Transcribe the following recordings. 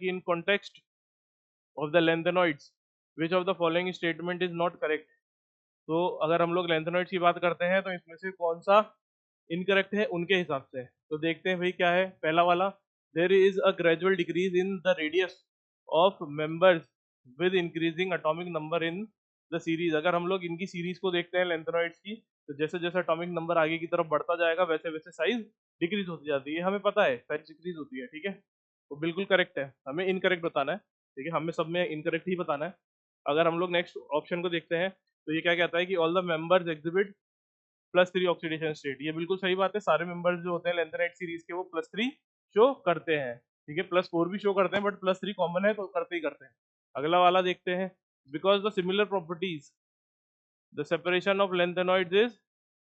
in context of the lengthenoids which of the following statement is not correct। तो अगर हम लोग lanthanoids की बात करते हैं तो इसमें से कौन सा इनकरेक्ट है उनके हिसाब से। तो देखते हैं भाई क्या है पहला वाला, there is a gradual decrease in the radius of members with increasing atomic number in the series. अगर हम लोग इनकी सीरीज को देखते हैं लेंथेनॉइड्स की, तो जैसे जैसे एटॉमिक नंबर आगे की तरफ बढ़ता जाएगा वैसे वैसे साइज डिक्रीज होती जाती है, हमें पता है साइज डिक्रीज होती है, ठीक है। वो बिल्कुल करेक्ट है, हमें इनकरेक्ट बताना है, ठीक है, हमें सब में इनकरेक्ट ही बताना है। अगर हम लोग नेक्स्ट ऑप्शन को देखते हैं तो ये क्या कहता है कि all the members exhibit +3 oxidation state. ये बिल्कुल सही बात है, सारे मेंबर्स जो होते हैं लेंथेनाइट सीरीज के वो +3 शो करते हैं, ठीक है, +4 भी शो करते हैं बट +3 कॉमन है तो करते ही करते हैं। अगला वाला देखते हैं, because the similar properties the separation of lanthanoids is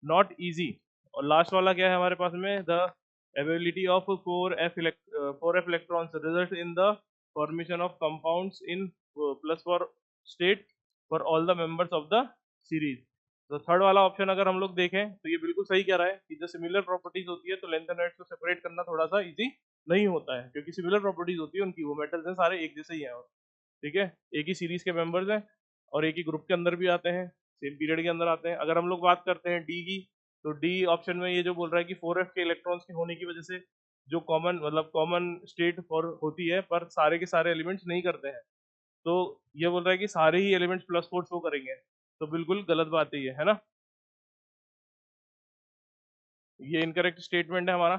not easy. और लास्ट वाला क्या है हमारे पास में, the ability of 4f electrons result in the formation of compounds in +4 state for all the members of the series. तो third वाला option अगर हम लोग देखें तो ये बिल्कुल सही कह रहा है कि जो सिमिलर प्रॉपर्टीज होती है तो लेंथेनॉइड्स को सेपरेट करना थोड़ा सा इजी नहीं होता है, क्योंकि सिमिलर प्रॉपर्टीज होती है उनकी, वो मेटल्स हैं सारे एक जैसे ही हैं, ठीक है, एक ही सीरीज के मेंबर्स हैं और एक ही ग्रुप के अंदर भी आते हैं, सेम पीरियड के अंदर आते हैं। अगर हम लोग बात करते हैं डी की, तो डी ऑप्शन में ये जो बोल रहा है कि 4f के इलेक्ट्रॉन्स के होने की वजह से जो कॉमन मतलब कॉमन स्टेट फॉर होती है पर सारे के सारे एलिमेंट्स नहीं करते हैं, तो ये बोल रहा है कि सारे ही एलिमेंट्स +4 शो करेंगे, तो बिल्कुल गलत बात है ये, है ना। ये इनकरेक्ट स्टेटमेंट है हमारा।